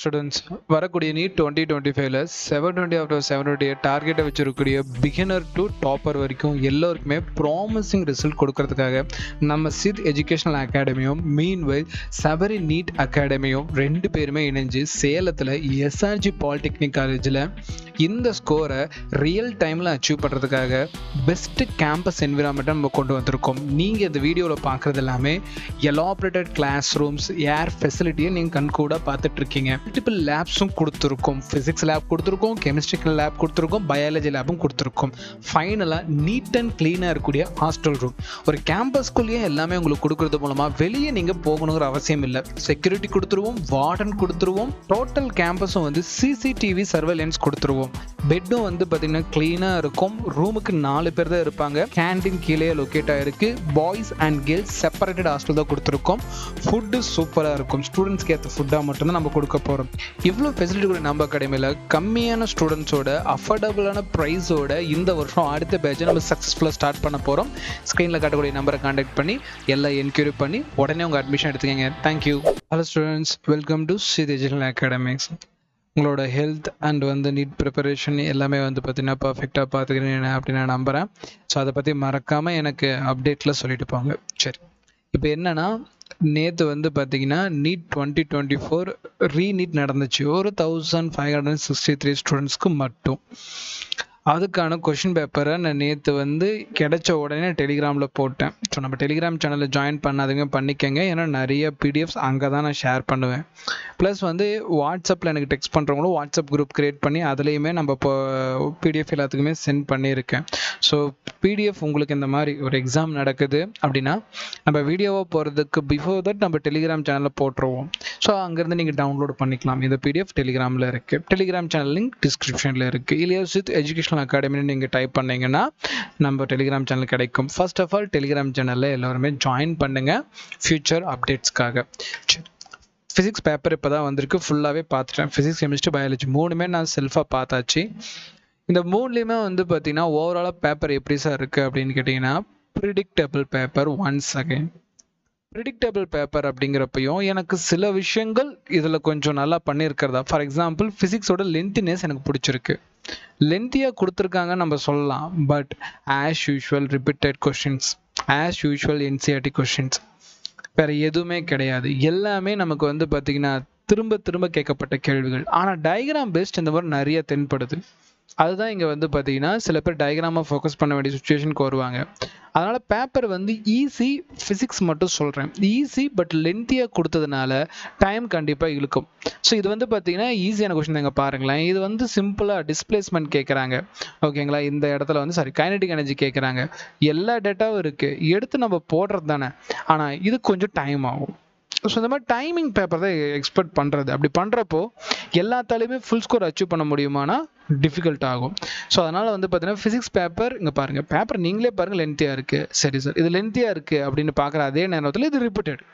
Students, வரக்கூடிய NEET 2025ல 720 out of 720 டார்கெட்டை வச்சிருக்கக்கூடிய பிகினர் டு டாப்பர் வரைக்கும் எல்லோருக்குமே ப்ராமிசிங் ரிசல்ட் கொடுக்கறதுக்காக நம்ம சித் எஜுகேஷனல் அகாடமியும் மீன்வைல் சபரி நீட் அகாடமியும் ரெண்டு பேருமே இணைஞ்சு சேலத்தில் எஸ்ஆர்ஜி பாலிடெக்னிக் காலேஜில் இந்த ஸ்கோரை ரியல் டைமில் அச்சீவ் பண்ணுறதுக்காக பெஸ்ட்டு கேம்பஸ் என்விரான்மெண்ட்டை நம்ம கொண்டு வந்திருக்கோம். நீங்கள் இந்த வீடியோவில் பார்க்குறது எல்லாமே எலாபரேட்டட் கிளாஸ் ரூம்ஸ், ஏர் ஃபெசிலிட்டியை நீங்கள் கண்கூட பார்த்துட்ருக்கீங்க. மல்டிபிள் லேப்ஸும் கொடுத்துருக்கோம். ஃபிசிக்ஸ் லேப் கொடுத்துருக்கோம், கெமிஸ்ட்ரிக்கல் லேப் கொடுத்துருக்கோம், பயாலஜி லேபும் கொடுத்துருக்கோம். ஃபைனலாக நீட் அண்ட் க்ளீனாக இருக்கக்கூடிய ஹாஸ்டல் ரூம். ஒரு கேம்பஸ்குள்ளேயே எல்லாமே உங்களுக்கு கொடுக்கறது மூலமாக வெளியே நீங்கள் போகணுங்கிற அவசியம் இல்லை. செக்யூரிட்டி கொடுத்துருவோம், வார்டன் கொடுத்துருவோம், டோட்டல் கேம்பஸும் வந்து சிசிடிவி சர்வேலன்ஸ் கொடுத்துருவோம். பெட்டும் வந்து பார்த்தீங்கன்னா க்ளீனாக இருக்கும். ரூமுக்கு 4 பேர் தான் இருப்பாங்க. கேண்டீன் கீழே லொக்கேட் ஆகிருக்கு. Boys and girls separated hostel தான் கொடுத்துருக்கோம். ஃபுட்டு சூப்பராக இருக்கும். ஸ்டூடெண்ட்ஸ்க்கு ஏற்ற ஃபுட்டாக மட்டும்தான் நம்ம கொடுக்க போகிறோம். இவ்வளோ ஃபெசிலிட்டி கூட நம்ம அகாடமியில் கம்மியான ஸ்டூடெண்ட்ஸோட அஃபோர்டபுளான ப்ரைஸோட இந்த வருஷம் அடுத்த பேட்சை நம்ம சக்ஸஸ்ஃபுல்லாக ஸ்டார்ட் பண்ண போகிறோம். ஸ்க்ரீனில் காட்டக்கூடிய நம்பரை கான்டாக்ட் பண்ணி எல்லாம் என்கொயரி பண்ணி உடனே உங்கள் அட்மிஷன் எடுத்துக்கங்க. Thank you. Hello students, welcome to Sid educational academics. உங்களோட ஹெல்த் அண்ட் வந்து நீட் ப்ரிப்பரேஷன் எல்லாமே வந்து பார்த்தீங்கன்னா பர்ஃபெக்டாக பார்த்துக்கிறேன் அப்படின்னு நான் நம்புகிறேன். ஸோ அதை பற்றி மறக்காமல் எனக்கு அப்டேட்டில் சொல்லிட்டு போங்க. சரி, இப்போ என்னென்னா நேற்று வந்து பார்த்தீங்கன்னா நீட் 2024 ரீநீட் நடந்துச்சு. ஒரு 1563 ஸ்டூடெண்ட்ஸ்க்கு மட்டும். அதுக்கான கொஷின் பேப்பரை நான் நேற்று வந்து கிடைச்ச உடனே டெலிகிராமில் போட்டேன். ஸோ நம்ம டெலிகிராம் சேனலில் ஜாயின் பண்ணாதவங்க பண்ணிக்கங்க. ஏன்னா நிறைய பிடிஎஃப்ஸ் அங்கே தான் நான் ஷேர் பண்ணுவேன். ப்ளஸ் வந்து வாட்ஸ்அப்பில் எனக்கு டெக்ஸ்ட் பண்ணுறவங்களும் வாட்ஸ்அப் குரூப் க்ரியேட் பண்ணி அதுலேயுமே நம்ம இப்போ பிடிஎஃப் எல்லாத்துக்குமே சென்ட் பண்ணியிருக்கேன். ஸோ பிடிஎஃப் உங்களுக்கு இந்த மாதிரி ஒரு எக்ஸாம் நடக்குது அப்படின்னா நம்ம வீடியோவாக போகிறதுக்கு பிஃபோர் தட் நம்ம டெலிகிராம் சேனலில் போட்டுருவோம். ஸோ அங்கேருந்து நீங்கள் டவுன்லோட் பண்ணிக்கலாம். இந்த பிடிஎஃப் டெலிகிராமில் இருக்குது. டெலிகிராம் சேனல் லிங்க் டிஸ்கிரிப்ஷனில் இருக்குது. இல்லையா சித் எஜுகேஷனல் அகாடமின்னு நீங்கள் டைப் பண்ணீங்கன்னா நம்ம டெலிகிராம் சேனல் கிடைக்கும். ஃபர்ஸ்ட் ஆஃப் ஆல் டெலிகிராம் சேனலில் எல்லாருமே ஜாயின் பண்ணுங்கள் ஃபியூச்சர் அப்டேட்ஸ்க்காக. ஃபிசிக்ஸ் பேப்பர் இப்போ தான் வந்திருக்கு. ஃபுல்லாகவே பார்த்துட்டேன். ஃபிசிக்ஸ், கெமிஸ்ட்ரி, பயாலஜி மூணுமே நான் செல்ஃபாக பார்த்தாச்சு. இந்த மூணுலேயுமே வந்து பார்த்தீங்கன்னா ஓவராலாக பேப்பர் எப்படி சார் இருக்குது அப்படின்னு கேட்டிங்கன்னா predictable paper. Once again predictable paper அப்படிங்கிறப்பையும் எனக்கு சில விஷயங்கள் இதில் கொஞ்சம் நல்லா பண்ணியிருக்கிறதா. ஃபார் எக்ஸாம்பிள் ஃபிசிக்ஸோட லென்த்தினஸ் எனக்கு பிடிச்சிருக்கு. லென்த்தியாக கொடுத்துருக்காங்க நம்ம சொல்லலாம். But as usual repeated questions, as usual NCERT questions, வேறு எதுவுமே கிடையாது. எல்லாமே நமக்கு வந்து பார்த்திங்கன்னா திரும்ப திரும்ப கேட்கப்பட்ட கேள்விகள். ஆனால் டயக்ராம் பேஸ்ட் இந்த மாதிரி நிறைய தென்படுது. அதுதான் இங்கே வந்து பார்த்தீங்கன்னா சில பேர் டயக்ராமாக ஃபோக்கஸ் பண்ண வேண்டிய சுச்சுவேஷனுக்கு வருவாங்க. அதனால் பேப்பர் வந்து ஈஸி. ஃபிசிக்ஸ் மட்டும் சொல்கிறேன், ஈஸி பட் லென்த்தியாக கொடுத்ததுனால டைம் கண்டிப்பாக இழுக்கும். ஸோ இது வந்து பார்த்தீங்கன்னா ஈஸியான கொஷின் தாங்க. பாருங்களேன், இது வந்து சிம்பிளாக டிஸ்பிளேஸ்மெண்ட் கேட்குறாங்க. ஓகேங்களா, இந்த இடத்துல வந்து கைனடிக் எனர்ஜி கேட்குறாங்க. எல்லா டேட்டாவும் இருக்குது, எடுத்து நம்ம போடுறது தானே. ஆனால் இது கொஞ்சம் டைம் ஆகும். ஸோ இந்த மாதிரி டைமிங் பேப்பர் தான் எக்ஸ்பெக்ட் பண்ணுறது. அப்படி பண்ணுறப்போ எல்லாத்தாலையுமே ஃபுல் ஸ்கோர் அச்சீவ் பண்ண முடியுமானா டிஃபிகல்ட் ஆகும். ஸோ அதனால் வந்து பார்த்தீங்கன்னா ஃபிசிக்ஸ் பேப்பர் இங்கே பாருங்கள், பேப்பர் நீங்களே பாருங்கள் லென்த்தியாக இருக்குது. சரி சார், இது லென்த்தியாக இருக்குது அப்படின்னு பார்க்குற அதே நேரத்தில் இது ரிப்பீட்டட்,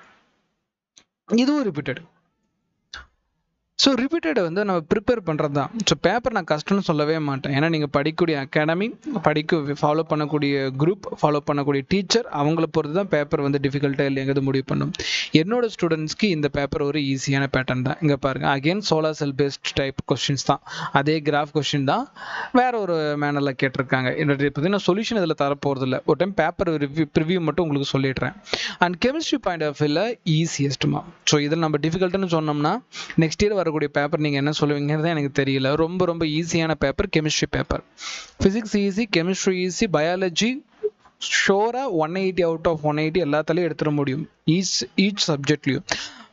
இதுவும் ரிப்பீட்டட். ஸோ ரிப்பீட்டடை வந்து நம்ம ப்ரிப்பேர் பண்ணுறது தான். ஸோ பேப்பர் நான் கஷ்டம்னு சொல்லவே மாட்டேன். ஏன்னா நீங்கள் படிக்கக்கூடிய அகாடமி, ஃபாலோ பண்ணக்கூடிய குரூப், ஃபாலோ பண்ணக்கூடிய டீச்சர், அவங்கள பொறுத்து தான் பேப்பர் வந்து டிஃபிகல்ட்டாக இல்லைங்கிறது முடிவு பண்ணும். என்னோட ஸ்டூடெண்ட்ஸ்க்கு இந்த பேப்பர் ஒரு ஈஸியான பேட்டர்ன் தான். இங்கே பாருங்கள், again solar cell based type questions தான். அதே கிராஃப் கொஸ்டின் தான், வேற ஒரு மேனரில் கேட்டிருக்காங்க. என்னோட பார்த்தீங்கன்னா சொல்யூஷன் இதில் தரப்போகிறது இல்லை. ஒரு டைம் பேப்பர் ரிவ்யூ மட்டும் உங்களுக்கு சொல்லிடுறேன். அண்ட் கெமிஸ்ட்ரி பாயிண்ட் ஆஃப் வியூவில் ஈஸியஸ்ட்டுமா. ஸோ இதில் நம்ம டிஃபிகல்ட்டுன்னு சொன்னோம்னா நெக்ஸ்ட் இயர் வரக்கூடிய பேப்பர் நீங்கள் என்ன சொல்லுவீங்கிறது எனக்கு தெரியல. ரொம்ப ரொம்ப ஈஸியான paper chemistry paper. Physics easy, chemistry easy, biology ஷோராக 180 out of 180 எல்லாத்தாலையும் எடுத்துட முடியும் ஈச் சப்ஜெக்ட்லையும்.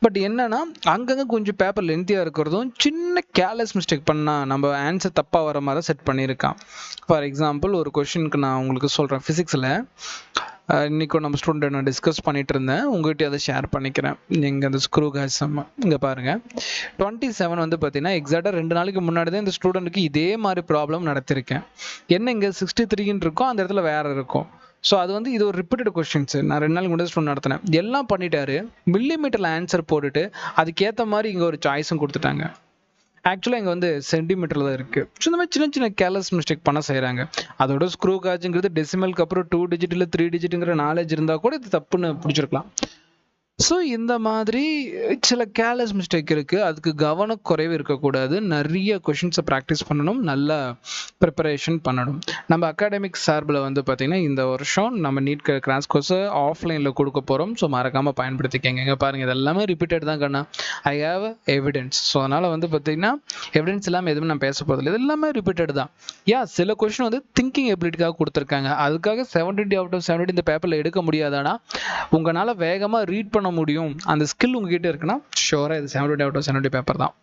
பட் என்னன்னா அங்கங்கே கொஞ்சம் பேப்பர் லென்த்தியாக இருக்கிறதும், சின்ன கேர்லெஸ் மிஸ்டேக் பண்ணால் நம்ம ஆன்சர் தப்பாக வர மாதிரி செட் பண்ணியிருக்கான். ஃபார் எக்ஸாம்பிள் ஒரு கொஷினுக்கு நான் உங்களுக்கு சொல்கிறேன். ஃபிசிக்ஸில் இன்றைக்கும் நம்ம ஸ்டூடெண்ட் நான் டிஸ்கஸ் பண்ணிகிட்டு இருந்தேன், உங்கள்கிட்ட அதை ஷேர் பண்ணிக்கிறேன். நீங்கள் அந்த ஸ்க்ரூ கேசம் இங்கே பாருங்கள், 27 வந்து பார்த்தீங்கன்னா எக்ஸாக்டாக 2 நாளைக்கு முன்னாடி தான் இந்த ஸ்டூடெண்ட்டுக்கு இதே மாதிரி ப்ராப்ளம் நடத்திருக்கேன். என்ன இங்கே 63 இருக்கும், அந்த இடத்துல வேறு இருக்கும். ஸோ அது வந்து இது ஒரு ரிப்பீட்டட் கொஸ்டின்ஸ். நான் 2 நாளைக்கு முன்னாடி ஸ்டூடெண்ட் நடத்தினேன். எல்லாம் பண்ணிட்டாரு, மில்லிமீட்டரில் ஆன்சர் போட்டுட்டு அதுக்கேற்ற மாதிரி இங்கே ஒரு சாய்ஸும் கொடுத்துட்டாங்க. ஆக்சுவலாக இங்கே வந்து சென்டிமீட்டரில் தான் இருக்குது. ஸோ இந்த மாதிரி சின்ன சின்ன கேர்லெஸ் மிஸ்டேக் பண்ண செய்கிறாங்க. அதோட ஸ்க்ரூ காஜுங்கிறது டெசிமலுக்கு அப்புறம் 2 டிஜிட் இல்லை 3 டிஜிட்டுங்கிற நாலேஜ் இருந்தால் கூட இது தப்புன்னு பிடிச்சிருக்கலாம். ஸோ இந்த மாதிரி சில கேர்லெஸ் மிஸ்டேக் இருக்குது. அதுக்கு கவனக்குறைவு இருக்கக்கூடாது. நிறைய கொஷின்ஸை ப்ராக்டிஸ் பண்ணணும். நல்லா ப்ரிப்பரேஷன் பண்ணணும். நம்ம அகாடமிக் சார்பில் வந்து பார்த்திங்கன்னா இந்த வருஷம் நம்ம நீட் கிராஷ் கோர்ஸை ஆஃப்லைனில் கொடுக்க போகிறோம். ஸோ மறக்காமல் பயன்படுத்திக்கங்க. இங்கே பாருங்கள், இது எல்லாமே ரிப்பீட்டட் தான் கண்ணா. I have evidence. ஸோ அதனால் வந்து பார்த்திங்கன்னா எவிடன்ஸ் இல்லாமல் எதுவுமே நான் பேச போகிறதில்ல. இது எல்லாமே ரிப்பீட்டட் தான். சில கொஷின் வந்து திங்கிங் எபிலிட்டிக்காக கொடுத்துருக்காங்க. அதுக்காக 70 out of 70 இந்த பேப்பரில் எடுக்க முடியாதானா? உங்களால் வேகமாக ரீட் பண்ண முடியும், அந்த ஸ்கில் உங்ககிட்ட இருக்குன்னா ஷோராக இது 70 out of 70 பேப்பர் தான்.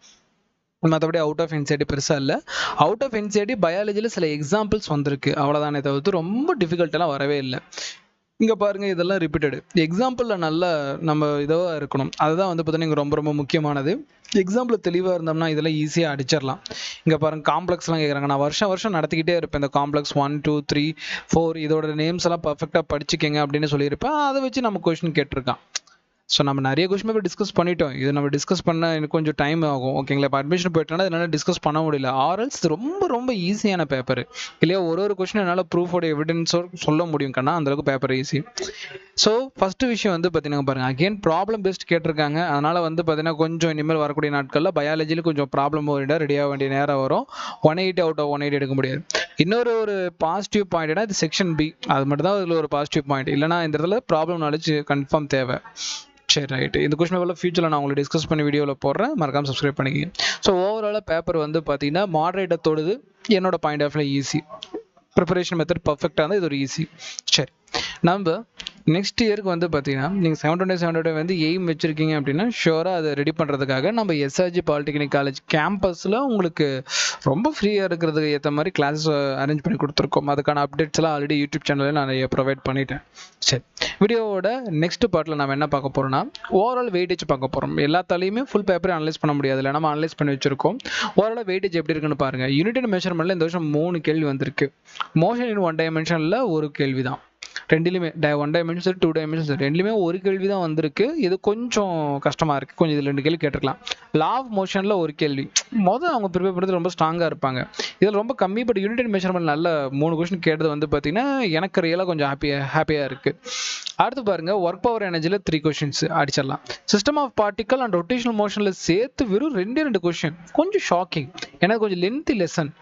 மற்றபடி அவுட் ஆஃப் என்சிஆர்டி பெருசாக இல்லை. அவுட் ஆஃப் என்சிஆர்டி பயாலஜியில் சில எக்ஸாம்பிள்ஸ் வந்திருக்கு, அவ்வளோதானே தவிர்த்து ரொம்ப டிஃபிகல்ட்டெல்லாம் வரவே இல்லை. இங்கே பாருங்கள், இதெல்லாம் ரிப்பீட்டடு எக்ஸாம்பிளில் நல்லா நம்ம இதாக இருக்கணும். அதுதான் வந்து பார்த்தீங்கன்னா ரொம்ப ரொம்ப முக்கியமானது. எக்ஸாம்பிள் தெளிவாக இருந்தோம்னா இதெல்லாம் ஈஸியாக அடிச்சிடலாம். இங்கே பாருங்கள், காம்ப்ளெக்ஸ்லாம் கேட்குறாங்க. நான் வருஷம் நடத்திக்கிட்டே இருப்பேன். இந்த காம்ப்ளெக்ஸ் 1 2 3 4 இதோட நேம்ஸ் எல்லாம் பர்ஃபெக்டாக படிச்சுக்கங்க அப்படின்னு சொல்லியிருப்பேன். அதை வச்சு நம்ம கொஸ்டின் கேட்டிருக்கான். ஸோ நம்ம நிறைய கொஸ்டின் பேப்பர் டிஸ்கஸ் பண்ணிட்டோம். இது நம்ம டிஸ்கஸ் பண்ண எனக்கு கொஞ்சம் டைம் ஆகும், ஓகேங்களா? இப்போ அட்மிஷன் போயிட்டோம்னா என்னால் டிஸ்கஸ் பண்ண முடியல. ஆர்எல்ஸ் ரொம்ப ரொம்ப ஈஸியான பேப்பர் இல்லையா? ஒரு கொஸ்டின் என்னால் ப்ரூஃபோட எவிடன்ஸோ சொல்ல முடியும் கண்ணா, அந்தளவுக்கு பேப்பர் ஈஸி. ஸோ ஃபஸ்ட்டு விஷயம் வந்து பார்த்தீங்கன்னா பாருங்கள், அகெயின் ப்ராப்ளம் பேஸ்ட் கேட்டிருக்காங்க. அதனால் வந்து பார்த்தீங்கன்னா கொஞ்சம் இனிமேல் வரக்கூடிய நாட்களில் பயாலஜியில் கொஞ்சம் ப்ராப்ளம் ஓரியண்டாக ரெடியாக வேண்டிய நேரம் வரும். 180 out of 180 எடுக்க முடியாது. இன்னொரு பாசிட்டிவ் பாயிண்ட்னா இது செக்ஷன் பி, அது மட்டும் தான் இதில் ஒரு பாசிட்டிவ் பாயிண்ட். இல்லைனா இந்த இடத்துல ப்ராப்ளம் நாலேஜ் கன்ஃபார்ம் தேவை. சரி, ரைட்டு. இந்த கொஸ்டின் பேப்பரில் ஃபியூச்சரில் நான் உங்களுக்கு டிஸ்கஸ் பண்ணி வீடியோவில் போடுறேன், மறக்காமல் சப்ஸ்கிரைப் பண்ணிக்கங்க. ஸோ ஓவராலாக பேப்பர் வந்து பார்த்தீங்கன்னா மாடரேட்டர் தொடுது. என்னோட point of easy preparation method பர்ஃபெக்டாக இருந்தால் இது ஒரு ஈஸி. சரி, நம்ம நெக்ஸ்ட் இயருக்கு வந்து பார்த்தீங்கன்னா நீங்கள் 720 வந்து எய்ம் வச்சுருக்கீங்க அப்படின்னா ஷுவராக அதை ரெடி பண்ணுறதுக்காக நம்ம எஸ்ஆர்ஜி பாலிடெக்னிக் காலேஜ் கேம்பஸில் உங்களுக்கு ரொம்ப ஃப்ரீயாக இருக்கிறதுக்கு ஏற்ற மாதிரி கிளாஸஸ் அரேஞ்ச் பண்ணி கொடுத்துருக்கோம். அதுக்கான அப்டேட்ஸ்லாம் ஆல்ரெடி யூடியூப் சேனலில் நான் ப்ரொவைட் பண்ணிட்டேன். சரி, வீடியோவோட நெக்ஸ்ட் பார்ட்டில் நம்ம என்ன பார்க்க போகிறோம்னா ஓவரால் வெயிட்டேஜ் பார்க்க போகிறோம். எல்லாத்தாலையுமே ஃபுல் பேப்பரை அனலைஸ் பண்ண முடியாது, இல்லை நம்ம அனலைஸ் பண்ணி வச்சுருக்கோம். ஓவரால் வெயிட்டேஜ் எப்படி இருக்குன்னு பாருங்கள். யூனிட் மெஷர்மெண்ட்டில் இந்த வருஷம் 3 கேள்வி வந்திருக்கு. மோஷன் இன் 1 dimensionல் ஒரு கேள்வி தான். ரெண்டுலையுமே 1 dimension 2 dimension ரெண்டுலையுமே ஒரு கேள்வி தான் வந்திருக்கு. இது கொஞ்சம் கஷ்டமாக இருக்குது. கொஞ்சம் இதில் 2 கேள்வி கேட்டிருக்கலாம். லா ஆஃப் மோஷனில் ஒரு கேள்வி. அவங்க ப்ரிப்பேர் பண்ணுறது ரொம்ப ஸ்ட்ராங்காக இருப்பாங்க. இதில் ரொம்ப கம்மி. பட் யூனிட் மெஷர்மெண்ட் நல்ல 3 கொஸ்டின் கேட்டது வந்து பார்த்தீங்கன்னா எனக்கு ரியலாக கொஞ்சம் ஹாப்பியாக இருக்குது. அடுத்து பாருங்கள், ஒர்க் பவர் எனர்ஜியில் 3 கொஸ்டின்ஸ் அடிச்சிடலாம். System of particle and rotational மோஷனில் சேர்த்து வெறும் 2 கொஸ்டின். கொஞ்சம் ஷாக்கிங், ஏன்னா கொஞ்சம் லென்த்தி லெசன்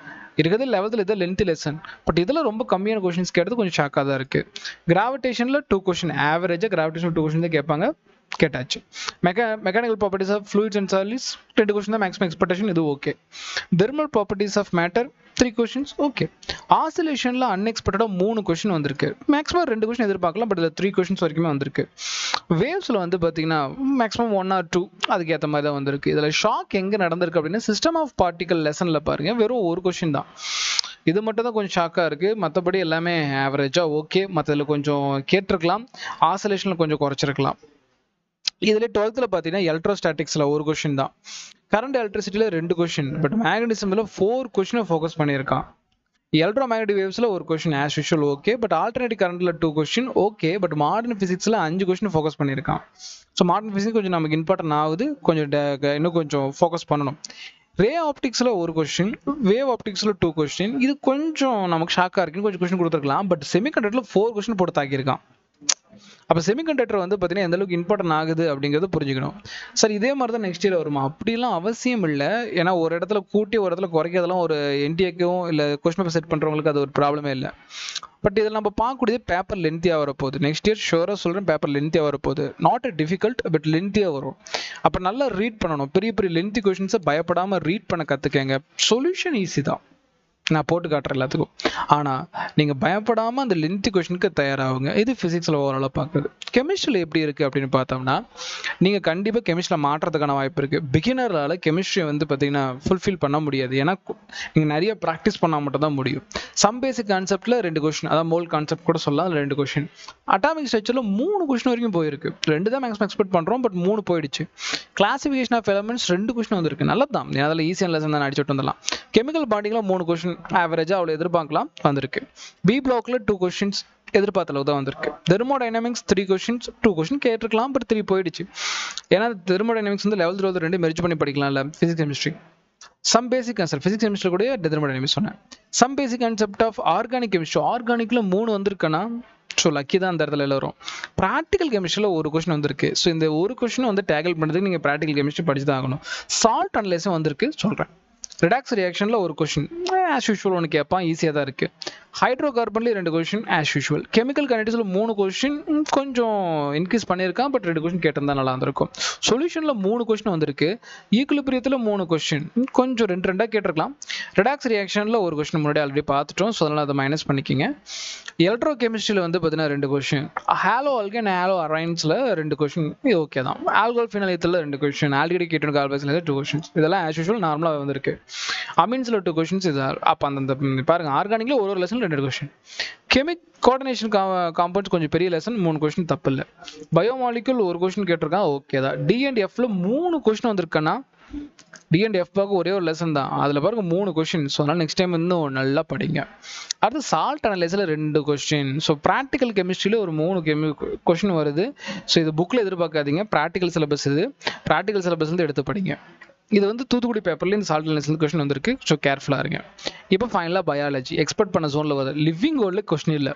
இருக்கிறது. 11th இது லென்த் லெசன். பட் இதில் ரொம்ப கம்மியான கொஸ்டின்ஸ் கேட்டது கொஞ்சம் ஷாக்காக தான் இருக்குது. கிராவிடேஷனில் 2 கொஸ்டின், ஆவரேஜாக கிராவிடேஷனில் 2 கொஸ்டின் தான் கேட்பாங்க, கேட்டாச்சு. Mechanical properties of fluids and solids 2 question தான் மேக்ஸிமம் எக்ஸ்பெக்டேஷன், இது okay. Thermal properties of matter 3 questions, okay. ஆசிலேஷனில் அன்எக்ஸ்பெக்டடாக 3 கொஸ்டின் வந்திருக்கு. மேக்ஸிமம் 2 கொஸ்டின் எதிர்பார்க்கலாம், பட் இதில் 3 கொஸ்டின்ஸ் வரைக்குமே வந்திருக்கு. வேவ்ஸில் வந்து பார்த்தீங்கன்னா மேக்ஸிமம் 1 or 2 அதுக்கு ஏற்ற மாதிரி தான் வந்திருக்கு. இதில் ஷாக் எங்கே நடந்திருக்கு அப்படின்னா சிஸ்டம் ஆஃப் பார்ட்டிக்கல் லெசனில் பாருங்கள், வெறும் 1 கொஸ்டின் தான். இது மட்டும் தான் கொஞ்சம் ஷாக்காக இருக்குது. மற்றபடி எல்லாமே ஆவரேஜாக ஓகே. மற்றதில் கொஞ்சம் கேட்டிருக்கலாம், ஆசிலேஷனில் கொஞ்சம் குறைச்சிருக்கலாம். இதில் 12th பார்த்தீங்கன்னா எலக்ட்ரோஸ்டாட்டிக்ஸில் 1 கொஸ்டின் தான். கரண்ட் எலக்ட்ரிசிட்டியில் 2 கொஸ்டின். பட் மேக்னடிசமில் 4 கொஸ்டினை ஃபோக்கஸ் பண்ணியிருக்கான். எலக்ட்ரோ மேக்னடிக் வேவ்ஸில் 1 question as usual okay. But alternative கரண்ட்டில் 2 கொஸ்டின் ஓகே. பட் மாடர்ன் ஃபிசிக்ஸில் 5 கொஸ்டின் ஃபோக்கஸ் பண்ணியிருக்கான். ஸோ மாடர்ன் ஃபிசிக்ஸ் கொஞ்சம் நமக்கு இம்பார்ட்டன்ட் ஆகுது, கொஞ்சம் இன்னும் கொஞ்சம் ஃபோக்கஸ் பண்ணணும். ரே ஆப்டிக்ஸில் 1 கொஸ்டின், வேவ் ஆப்டிக்ஸில் 2 கொஸ்டின். இது கொஞ்சம் நமக்கு ஷாக்காக இருக்குன்னு கொஞ்சம் கொஸ்டின் கொடுத்துருக்கலாம். பட் செமிகண்டக்டரில் 4 கொஸ்டின் போட்டு தாக்கியிருக்கான். அப்போ செமிகண்டக்டர் வந்து பார்த்தீங்கன்னா எந்த அளவுக்கு இம்பார்ட்டன்ட் ஆகுது அப்படிங்கிறது புரிஞ்சுக்கணும். சார் இதே மாதிரி தான் நெக்ஸ்ட் இயர் வருமா? அப்படிலாம் அவசியம் இல்லை. ஏன்னா ஒரு இடத்துல கூட்டி ஒரு இடத்துல குறைக்கிறதெல்லாம் ஒரு என்டிஏக்கும் இல்லை கொஸ்டின் பேப்பர் செட் பண்ணுறவங்களுக்கு அது ஒரு ப்ராப்ளமே இல்லை. பட் இதில் நம்ம பார்க்கக்கூடியது பேப்பர் லென்த்தியாக வரப்போகுது. நெக்ஸ்ட் இயர் ஷுவராக சொல்கிறேன், பேப்பர் லென்த்தியாக வரப்போகுது. நாட் அ டிஃபிகல்ட், பட் லென்த்தியாக வரும். அப்போ நல்லா ரீட் பண்ணணும். பெரிய பெரிய லென்த்தி கொஸ்டின்ஸை பயப்படாமல் ரீட் பண்ண கற்றுக்கங்க. சொல்யூஷன் ஈஸி தான், நான் போட்டு காட்டுறேன் எல்லாத்துக்கும். ஆனால் நீங்கள் பயப்படாமல் அந்த லென்த்தி கொஸ்டினுக்கு தயாராகுங்க. இது ஃபிசிக்ஸில் ஓவராலாக பார்க்குறது. கெமிஸ்ட்ரியில் எப்படி இருக்குது அப்படின்னு பார்த்தோம்னா நீங்கள் கண்டிப்பாக கெமிஸ்ட்ரியில் மாற்றுறதுக்கான வாய்ப்பு இருக்குது. பிகினரால் கெமிஸ்ட்ரியை வந்து பார்த்தீங்கன்னா ஃபுல்ஃபில் பண்ண முடியாது. ஏன்னா நீங்கள் நிறைய ப்ராக்டிஸ் பண்ணால் மட்டும் தான் முடியும். சம் பேசிக் கான்செப்டில் 2 கொஸ்டின், அதாவது மோல் கான்செப்ட் கூட சொல்லலாம், அதில் 2 கொஸ்டின். அட்டாமிக் ஸ்ட்ரக்சரில் 3 கொஸ்டின் வரைக்கும் போயிருக்கு. 2 தான் மேக்ஸிமம் எக்ஸ்பெக்ட் பண்ணுறோம், பட் 3 போயிடுச்சு. கிளாசிஃபிகேஷன் ஆஃப் எலமெண்ட்ஸ் 2 கொஸ்டின் வந்திருக்கு, நல்லது தான். அதில் ஈஸியான லெசன் தான் அடிச்சுட்டு வந்துடலாம். கெமிக்கல் பாண்டிங்கில் 3 கொஸ்டின் ஆவரேஜாக அவ்வளோ எதிர்பார்க்கலாம், வந்திருக்கு. பி பிளாக்ல 2 கொஸ்டின்ஸ் எதிர்பார்த்த அளவு தான் வந்திருக்கு. தெர்மோடைனமிக்ஸ் 3 கொஸ்டின்ஸ், 2 கொஸ்டின் கேட்டிருக்கலாம், பட் 3 போயிடுச்சு. ஏன்னா தெர்மோடைனமிக்ஸ் வந்து 11th 12th 2 மெர்ஜ் பண்ணி படிக்கலாம்ல, physics chemistry. Some basic concept, physics chemistry கூட தெர்மோடைனமிக்ஸ் சொன்னேன். Some basic concept of organic chemistry, ஆர்கானிக்ல 3 வந்திருக்குன்னா ஸோ லக்கி தான் அந்த இடத்துல வரும். ப்ராக்டிக்கல் கெமிஸ்ட்ரியில் ஒரு கொஸ்டின் வந்திருக்கு. ஸோ இந்த ஒரு கொஸ்டின் வந்து டேக்கிள் பண்ணுறதுக்கு நீங்கள் ப்ராக்டிக்கல் கெமிஸ்ட்ரி படிச்சு தான் ஆகணும். சால்ட் அனலைஸும் வந்திருக்கு சொல்கிறேன். ரிடாக்ஸ் ரியாக்ஷனில் ஒரு கொஸ்டின் ஆஸ் யூஷுவல் ஒன்று கேட்பான், ஈஸியாக தான் இருக்குது. ஹைட்ரோ கார்பன்லேயே 2 கொஸ்டின் ஆஸ் யூஷுவல். கெமிக்கல் கைனடிக்ஸில் 3 கொஸ்டின் கொஞ்சம் இன்க்ரீஸ் பண்ணியிருக்கான், பட் 2 கொஸ்டின் கேட்டிருந்தா நல்லா இருந்திருக்கும். சொல்யூஷனில் 3 கொஸ்டின் வந்திருக்கு. ஈக்குலிபிரியத்தில் 3 கொஸ்டின் கொஞ்சம் 2 கேட்டிருக்கலாம். ரிடாக்ஸ் ரியாக்ஷனில் ஒரு கொஸ்டின் முன்னாடி ஆல்ரெடி பார்த்துட்டோம், ஸோ அதனால் அதை மைனஸ் பண்ணிக்கிங்க. எலக்ட்ரோ கெமிஸ்ட்ரியில் வந்து பார்த்தீங்கன்னா 2 கொஸ்டின். ஹாலோ ஆல்கேன் ஹாலோ அரைன்ஸில் 2 கொஸ்டின், இது ஓகே தான். ஆல்கோல் ஃபினாலியத்தில் 2 கொஸ்டின். ஆல்ரெடி கேட்டு கார்பன்ஸில் 2 கொஸ்டின்ஸ். இதெல்லாம் ஆஸ் யூஷுவல் நார்மலாக வந்திருக்கு. அமீன்ஸில் 2 கொஸ்டின்ஸ். இது அப்போ அந்த பாருங்கள், ஆர்கானிக்கில் ஒரு லெசன் 2 கொஸ்டின். கெமிக் கோஆர்டினேஷன் காம்பவுண்ட்ஸ் கொஞ்சம் பெரிய லெசன், 3 கொஸ்டின் தப்பு இல்லை. பயோமாலிகுல் ஒரு கொஸ்டின் கேட்டிருக்கான், ஓகே தான். டிஎன்எஃப்ல 3 கொஸ்டின் வந்திருக்கேன்னா டிஎன்எஃப் பார்க்க ஒரே ஒரு லெசன் தான், அதில் பாருங்க 3 கொஸ்டின். ஸோ அதனால் நெக்ஸ்ட் டைம் இன்னும் நல்லா படிங்க. அடுத்து சால்ட் அனலைஸில் 2 கொஸ்டின். ஸோ ப்ராக்டிக்கல் கெமிஸ்ட்ரியில் ஒரு 3 கொஸ்டின் வருது. ஸோ இது புக்கில் எதிர்பார்க்காதீங்க, ப்ராக்டிக்கல் சிலபஸ் இது. ப்ராக்டிக்கல் சிலபஸ்லேருந்து எடுத்து படிங்க. இது வந்து தூத்துக்குடி பேப்பர்ல இந்த சால்ட் அனலைஸ் கொஸ்டின் வந்திருக்கு. ஸோ கேர்ஃபுல்லாக இருங்க. இப்போ ஃபைனலாக பயாலஜி எக்ஸ்பெக்ட் பண்ண ஜோனில் வருது. லிவிங் வேர்ல்டில் கொஸ்டின் இல்லை,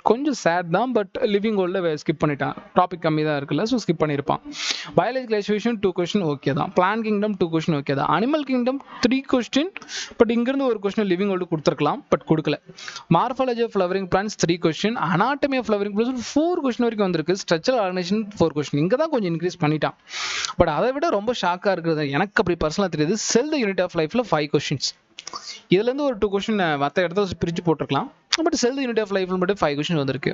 கொஞ்சம் சேட் தான். பட் லிவிங் வேர்ல்டில் ஸ்கிப் பண்ணிட்டான், டாபிக் கம்மி தான் இருக்குல்ல, ஸோ ஸ்கிப் பண்ணியிருப்பான். பயாலஜி கிளாசிஃபிகேஷன் 2 கொஸ்டின் ஓகே தான். பிளான் கிங்டம் 2 கொஸ்டின் ஓகே தான். அனிமல் கிங்டம் 3 கொஸ்டின், பட் இங்கிருந்து ஒரு கொஸ்டின் லிவிங் வேர்ல்டு கொடுத்துருக்கலாம், பட் கொடுக்கல. Morphology of flowering plants 3 question. Anatomy of flowering plants 4 question வரைக்கும் வந்திருக்கு. Structural organisation 4 question. இங்கே தான் கொஞ்சம் இன்க்ரீஸ் பண்ணிட்டான். பட் அதை விட ரொம்ப ஷாக்காக இருக்கிறது எனக்கு அப்படி பர்சனலாக தெரியுது, செல் த யூனிட் ஆஃப் லைஃப்ல 5 கொஸ்டின்ஸ். இதுலேருந்து ஒரு 2 கொஸ்டின் மற்ற இடத்துல பிரித்து போட்டிருக்கலாம், but cell the unit of லைஃப்ல மட்டும் 5 கொஸ்டின் வந்திருக்கு.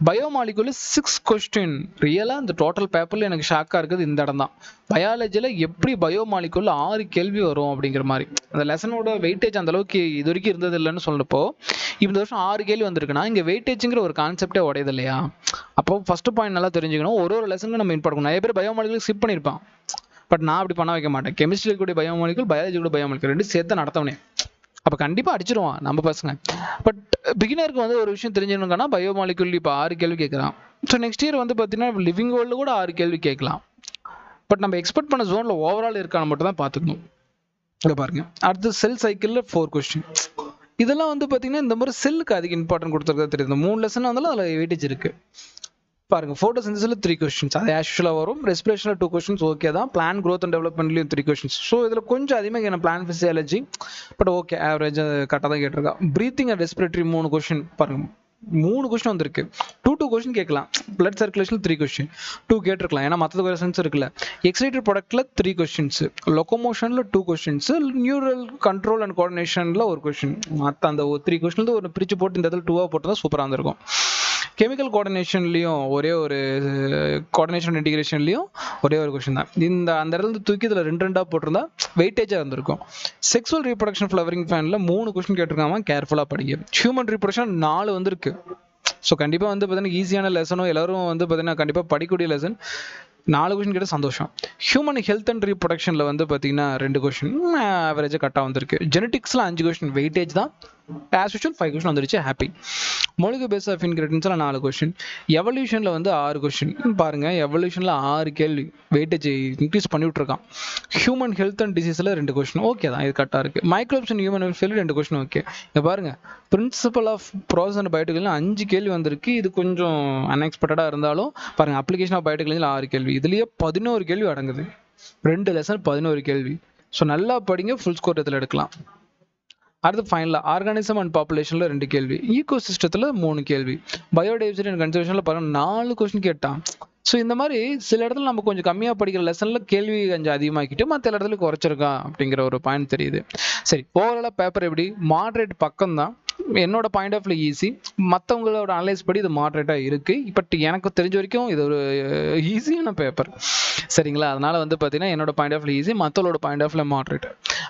Biomolecule 6 question. ரியலாக இந்த டோட்டல் பேப்பரில் எனக்கு ஷாக்காக இருக்குது இந்த இடம் தான். பயாலஜியில் எப்படி பயோமாலிகுல 6 கேள்வி வரும் அப்படிங்கிற மாதிரி அந்த லெசனோட வெயிட்டேஜ் அந்த அளவுக்கு இது வரைக்கும் இருந்தது இல்லைன்னு சொல்றப்போ இந்த வருஷம் 6 கேள்வி வந்திருக்குன்னா இங்கே வெயிட்டேஜுங்கிற ஒரு கான்செப்டே உடையது இல்லையா? அப்போ ஃபர்ஸ்ட் பாயிண்ட் நல்லா தெரிஞ்சுக்கணும், ஒரு லெசனுக்கு நம்ம இம்பார்ட் பண்ணணும். நிறைய பேர் பயோமாலிகுல் ஸ்கிப் பண்ணியிருப்பான், பட் நான் அப்படி பண்ண வைக்க மாட்டேன். கெமிஸ்ட்ரி கூட பயோமாலிகுல், பயாலஜி கூட பயோமாலிகுல் 2 சேர்த்து நடத்தவனே. அப்போ கண்டிப்பாக அடிச்சிருவான் நம்ம பசங்க. பட் பிகினருக்கு வந்து ஒரு விஷயம் தெரிஞ்சுக்கணுங்கன்னா பயோமாலிகுல் இப்போ 6 கேள்வி கேட்குறான். ஸோ நெக்ஸ்ட் இயர் வந்து பார்த்தீங்கன்னா லிவிங் வேர்ல்டில் கூட 6 கேள்வி கேட்கலாம். பட் நம்ம எக்ஸ்பெக்ட் பண்ண ஜோனில் ஓவரால் இருக்கான்னு மட்டும் தான் பார்த்துக்கணும். இங்கே பாருங்க, அடுத்து செல் சைக்கிளில் 4 கொஸ்டின். இதெல்லாம் வந்து பார்த்தீங்கன்னா இந்த மாதிரி செல்லுக்கு அதிக இம்பார்ட்டன்ட் கொடுத்துருக்கா தெரியுது. 3 லெசன் வந்தாலும் அதில் வெயிட்டேஜ் இருக்கு. பாருங்க, ஃபோட்டோசிந்தசிஸ்ல 3 கொஸ்டின்ஸ், அது ஆக்சுவலாக வரும். ரெஸ்பிரேஷனில் 2 கொஸ்டின்ஸ் ஓகே தான். பிளான் க்ரோத் அண்ட் டெவலப்மெண்ட்லையும் 3 கொஸ்டின்ஸ். ஸோ இதில் கொஞ்சம் அதிகமாக என்ன plant physiology, but okay average கரெக்டாக தான் கேட்டிருக்கா. Breathing and respiratory 3 question. பாருங்க 3 கொஸ்டின் வந்திருக்கு. 2 கொஸ்டின் கேட்கலாம். பிளட் சர்க்குலேஷன் 3 கொஸ்டின் 2 கேட்டிருக்கலாம், ஏன்னா மற்ற கொஸ்டின்ஸ் இருக்குல்ல. எக்ஸைட்டட் ப்ராடக்ட்ல 3 கொஸ்டின்ஸ், லொக்கோமோஷன்ல 2 கொஸ்டின்ஸ், நியூரல் கண்ட்ரோல் அண்ட் கோஆர்டினேஷன்ல 1 கொஸ்டின். மற்ற அந்த 3 கொஸ்டின் ஒரு பிரிச்சு போட்டு இந்த இடத்துல 2 போட்டு தான் சூப்பராக இருந்திருக்கும். கெமிக்கல் கோஆர்டினேஷன்லையும் ஒரே ஒரு கோஆர்டினேஷன் இன்டிகிரேஷன்லையும் ஒரே ஒரு கொஸ்டின் தான். அந்த இடத்துல தூக்கி இதில் 2 போட்டிருந்தா வெயிட்டேஜாக இருந்திருக்கும். செக்ஸுவல் ரீப்ரொடக்ஷன் ஃப்ளவரிங் ஃபேனில் 3 கொஸ்டின் கேட்டிருக்காம, கேர்ஃபுல்லாக படிங்க. ஹியூமன் ரீப்ரொடக்ஷன் 4 வந்திருக்கு. ஸோ கண்டிப்பாக வந்து பார்த்தீங்கன்னா ஈஸியான லெசனும் எல்லாரும் வந்து பார்த்தீங்கன்னா கண்டிப்பாக படிக்கக்கூடிய லெசன். 4 கொஸ்டின் கேட்ட சந்தோஷம். ஹியூமன் ஹெல்த் அண்ட் ரீப்ரொடக்ஷனில் வந்து பார்த்தீங்கன்னா 2 கொஸ்டின் ஆவரேஜாக கரெக்டாக வந்திருக்கு. ஜெனட்டிக்ஸில் 5 கொஸ்டின் வெயிட்டேஜ் தான். ஆஸ் யூஷுவல் 5 கொஸ்டின் வந்துருச்சு, ஹாப்பி. மொழிகு பேஸ் ஆஃப் இன்கிரிடியன்ஸில் 4 கொஸ்டின். எவல்யூஷனில் வந்து 6 கொஸ்டின். பாருங்க, எவல்யூஷனில் 6 கேள்வி, வெயிட்டேஜ் இன்க்ரீஸ் பண்ணி விட்டுருக்கான். ஹியூமன் ஹெல்த் அண்ட் டிசீஸில் 2 கொஸ்டின் ஓகே தான், இது கரெக்டாக இருக்குது. Microbes and human welfare 2 question okay. இங்கே பாருங்க, principle of process and biotechnology 5 கேள்வி வந்திருக்கு. இது கொஞ்சம் அன்எக்ஸ்பெக்டடாக இருந்தாலும் பாருங்க, அப்ளிகேஷன் ஆஃப் பயோடெக்னாலஜியில் 6 கேள்வி, இதுலேயே 11 கேள்வி அடங்குது. 2 லெசன் 11 கேள்வி. ஸோ நல்லா படிங்க, ஃபுல் ஸ்கோர் இதில் எடுக்கலாம். அடுத்து ஃபைனலாக ஆர்கானிசம் அண்ட் பாப்புலேஷனில் 2 கேள்வி, ஈகோ சிஸ்டத்தில் 3 கேள்வி, பயோடைவர்சிட்டி அண்ட் கன்சர்வேஷனில் பாருங்க 4 கொஸ்டின் கேட்டான். ஸோ இந்த மாதிரி சில இடத்துல நம்ம கொஞ்சம் கம்மியாக படிக்கிற லெசனில் கேள்வி கொஞ்சம் அதிகமாக்கிட்டு மற்ற இடத்துல குறைச்சிருக்கா அப்படிங்கிற ஒரு பாயிண்ட் தெரியுது. சரி, ஓவராலாக பேப்பர் எப்படி? மாட்ரேட் பக்கம் தான். என்னோட பாயிண்ட் ஆஃப் வியூ ஈஸி, மற்றவங்களோட அனலைஸ் படி இது மாட்ரேட்டாக இருக்குது. பட் எனக்கு தெரிஞ்ச வரைக்கும் இது ஒரு ஈஸியான பேப்பர், சரிங்களா? அதனால் வந்து பார்த்தீங்கன்னா என்னோட பாயிண்ட் ஆஃப் வியூ ஈஸி, மற்றவங்களோட பாயிண்ட் ஆஃப் வியூ மாட்ரேட்.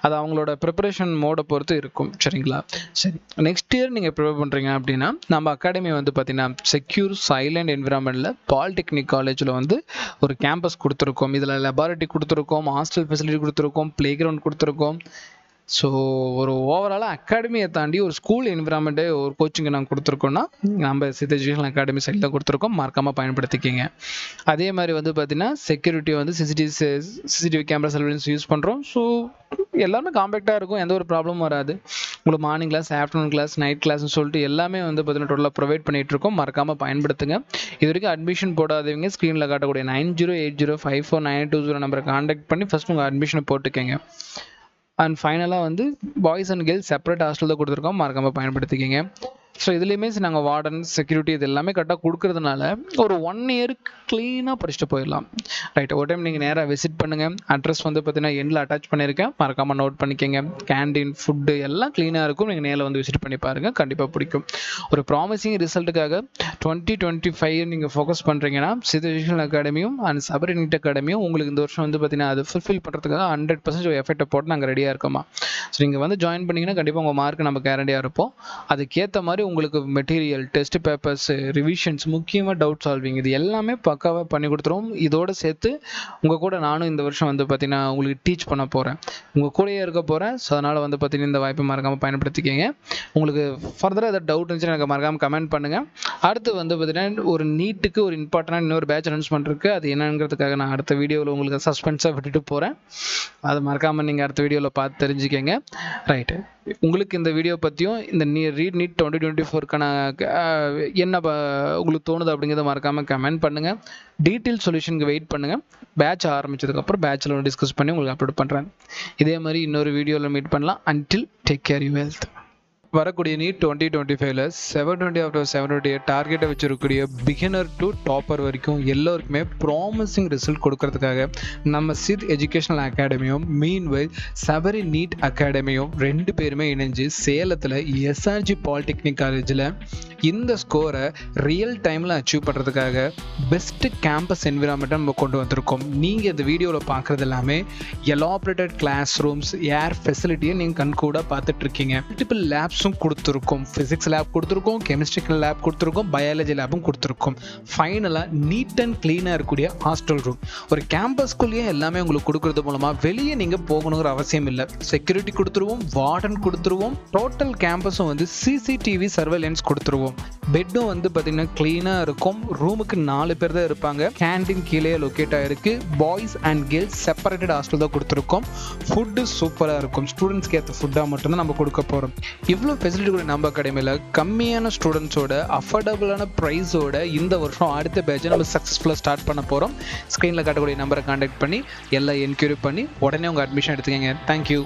அது அவங்களோட ப்ரிப்பரேஷன் மோடை பொறுத்து இருக்கும், சரிங்களா? சரி, நெக்ஸ்ட் இயர் நீங்கள் ப்ரிப்பேர் பண்ணுறீங்க அப்படின்னா நம்ம அகாடமி வந்து பார்த்தீங்கன்னா செக்யூர் சைலண்ட் என்விரான்மெண்ட்டில் பாலிடெக்னிக் காலேஜில் வந்து ஒரு கேம்பஸ் கொடுத்துருக்கோம். இதில் லெபார்ட்டரி கொடுத்துருக்கோம், ஹாஸ்டல் ஃபெசிலிட்டி கொடுத்துருக்கோம், ப்ளே கிரவுண்ட் கொடுத்துருக்கோம். ஸோ ஒரு ஓவராலாக அகாடமியை தாண்டி ஒரு ஸ்கூல் என்விரான்மெண்ட்டே ஒரு கோச்சிங்கை நாங்கள் கொடுத்துருக்கோன்னா நம்ம சித் எஜுகேஷன் அகாடமி சைடில் கொடுத்துருக்கோம், மறக்காமல் பயன்படுத்திக்கிங்க. அதே மாதிரி வந்து பார்த்தீங்கன்னா செக்யூரிட்டி வந்து சிசிடிவி கேமரா சர்வேலன்ஸ் யூஸ் பண்ணுறோம். ஸோ எல்லாமே காம்பேக்டாக இருக்கும், எந்த ஒரு ப்ராப்ளமும் வராது. உங்களுக்கு morning class, afternoon class, night கிளாஸ்னு சொல்லிட்டு எல்லாமே வந்து பார்த்தீங்கன்னா டோட்டலாக ப்ரொவைட் பண்ணிகிட்டு இருக்கோம். மறக்காமல் பயன்படுத்துங்க. இது வரைக்கும் அட்மிஷன் போடாதவங்க ஸ்க்ரீனில் காட்டக்கூடிய 9080549820 நம்பரை காண்டாக்ட் பண்ணி ஃபஸ்ட் உங்கள் அட்மிஷனை போட்டுக்கங்க. அண்ட் ஃபைனலாக வந்து boys and girls separate hostel தான் கொடுத்துருக்கோம், மறக்காமல் பயன்படுத்திக்கிங்க. ஸோ இதுலேயுமே நாங்கள் வார்டன், செக்யூரிட்டி இது எல்லாமே கரெக்டாக கொடுக்கறதுனால ஒரு 1 இயருக்கு க்ளீனாக படிச்சுட்டு போயிடலாம். ரைட், ஒரு டைம் நீங்கள் நேராக விசிட் பண்ணுங்கள். அட்ரஸ் வந்து பார்த்தீங்கன்னா எண்டில் அட்டாச் பண்ணியிருக்கேன், மறக்காமல் நோட் பண்ணிக்கங்க. கேண்டீன், ஃபுட்டு எல்லாம் க்ளீனாக இருக்கும். நீங்கள் நேரில் வந்து விசிட் பண்ணி பாருங்கள், கண்டிப்பாக பிடிக்கும். ஒரு ப்ராமிசிங் ரிசல்ட்டுக்காக 2025 நீங்கள் ஃபோக்கஸ் பண்ணுறீங்கன்னா சித் எஜுகேஷனல் அகாடமியும் அண்ட் சபரி நீட் அகாடமியும் உங்களுக்கு இந்த வருஷம் வந்து பார்த்தீங்கன்னா அது ஃபுல்ஃபில் பண்ணுறதுக்காக 100% எஃபெக்ட்டை போட்டு நாங்கள் ரெடியாக இருக்கோமா. ஸோ நீங்கள் வந்து ஜாயின் பண்ணிங்கன்னா கண்டிப்பாக உங்கள் மார்க் நம்ம கேரண்டியாக இருப்போம். அதுக்கேற்ற மாதிரி உங்களுக்கு மெட்டீரியல், டெஸ்ட் பேப்பர்ஸ், ரிவிஷன்ஸ், முக்கியமாக டவுட் சால்விங் இது எல்லாமே பக்காவாக பண்ணி கொடுத்துருவோம். இதோடு சேர்த்து உங்கள் கூட நானும் இந்த வருஷம் வந்து பார்த்தீங்கன்னா உங்களுக்கு டீச் பண்ண போகிறேன், உங்கள் கூடயே இருக்க போகிறேன். ஸோ அதனால் வந்து பார்த்தீங்கன்னா இந்த வாய்ப்பை மறக்காமல் பயன்படுத்திக்கங்க. உங்களுக்கு ஃபர்தராக ஏதாவது டவுட் இருந்துச்சுன்னா எனக்கு மறக்காமல் கமெண்ட் பண்ணுங்கள். அடுத்து வந்து பார்த்தீங்கன்னா ஒரு நீட்டுக்கு ஒரு இம்பார்ட்டண்டான இன்னொரு பேட்ச் அனௌன்ஸ்மெண்ட் இருக்குது. அது என்னங்கிறதுக்காக நான் அடுத்த வீடியோவில் உங்களுக்கு சஸ்பென்ஸாக விட்டுட்டு போகிறேன். அதை மறக்காமல் நீங்கள் அடுத்த வீடியோவில் பார்த்து தெரிஞ்சுக்கங்க. ரைட்டு, உங்களுக்கு இந்த வீடியோ பற்றியும் இந்த ரீட் நீட் 2024க்கான என்ன உங்களுக்கு தோணுது அப்படிங்கிறத மறக்காமல் கமெண்ட் பண்ணுங்கள். டீட்டெயில் சொல்யூஷனுக்கு வெயிட் பண்ணுங்கள். பேட்ச் ஆரம்பித்ததுக்கப்புறம் பேட்சில் டிஸ்கஸ் பண்ணி உங்களுக்கு அப்லோட் பண்ணுறேன். இதே மாதிரி இன்னொரு வீடியோவில் மீட் பண்ணலாம். Until take care you health. வரக்கூடிய நீட் 2025ல 720 out of 720 டார்கெட்டை வச்சிருக்கக்கூடிய பிகினர் டு டாப்பர் வரைக்கும் எல்லோருக்குமே ப்ராமிசிங் ரிசல்ட் கொடுக்கறதுக்காக நம்ம சித் எஜுகேஷனல் அகாடமியும் மீன்வைல் சபரி நீட் அகாடமியும் 2 பேருமே இணைஞ்சு சேலத்தில் எஸ்ஆர்ஜி பாலிடெக்னிக் காலேஜில் இந்த ஸ்கோரை ரியல் டைமில் அச்சீவ் பண்ணுறதுக்காக பெஸ்ட்டு கேம்பஸ் என்விரான்மெண்ட்டை நம்ம கொண்டு வந்திருக்கோம். நீங்கள் இந்த வீடியோவில் பார்க்குறது எல்லாமே எலாபரேட்டட் கிளாஸ் ரூம்ஸ், ஏர் ஃபெசிலிட்டியை நீங்கள் கண்கூட பார்த்துட்ருக்கீங்க. மல்டிபிள் லேப்ஸும் கொடுத்துருக்கோம், ஃபிசிக்ஸ் லேப் கொடுத்துருக்கோம், கெமிஸ்ட்ரிக்கல் லேப் கொடுத்துருக்கோம், பயாலஜி லேப்பும் கொடுத்துருக்கோம். ஃபைனலாக நீட் அண்ட் க்ளீனாக இருக்கக்கூடிய ஹாஸ்டல் ரூம். ஒரு கேம்பஸ்குள்ளேயே எல்லாமே உங்களுக்கு கொடுக்குறது மூலமாக வெளியே நீங்கள் போகணுங்கிற அவசியம் இல்லை. செக்யூரிட்டி கொடுத்துருவோம், வார்டன் கொடுத்துருவோம், டோட்டல் கேம்பஸும் வந்து சிசிடிவி சர்வேலன்ஸ் கொடுத்துருவோம். பெட்டும் வந்து பார்த்தீங்கன்னா க்ளீனாக இருக்கும். ரூமுக்கு 4 பேர் தான் இருப்பாங்க. கேண்டீன் கீழே லொக்கேட் ஆகிருக்கு. Boys and girls separated hostel தான் கொடுத்துருக்கோம். ஃபுட்டு சூப்பராக இருக்கும். ஸ்டூடெண்ட்ஸ்க்கு ஏற்ற ஃபுட்டாக மட்டும்தான் நம்ம கொடுக்க போகிறோம். இவ்வளோ ஃபெசிலிட்டி கூட நம்ம அகாடமியில் கம்மியான ஸ்டூடெண்ட்ஸோட அஃபோர்டபுளான ப்ரைஸோட இந்த வருஷம் அடுத்த பேட்சை நம்ம சக்ஸஸ்ஃபுல்லாக ஸ்டார்ட் பண்ண போகிறோம். ஸ்க்ரீனில் காட்டக்கூடிய நம்பரை கான்டாக்ட் பண்ணி எல்லாம் என்கொயரி பண்ணி உடனே உங்கள் அட்மிஷன் எடுத்துக்கங்க. தேங்க்யூ.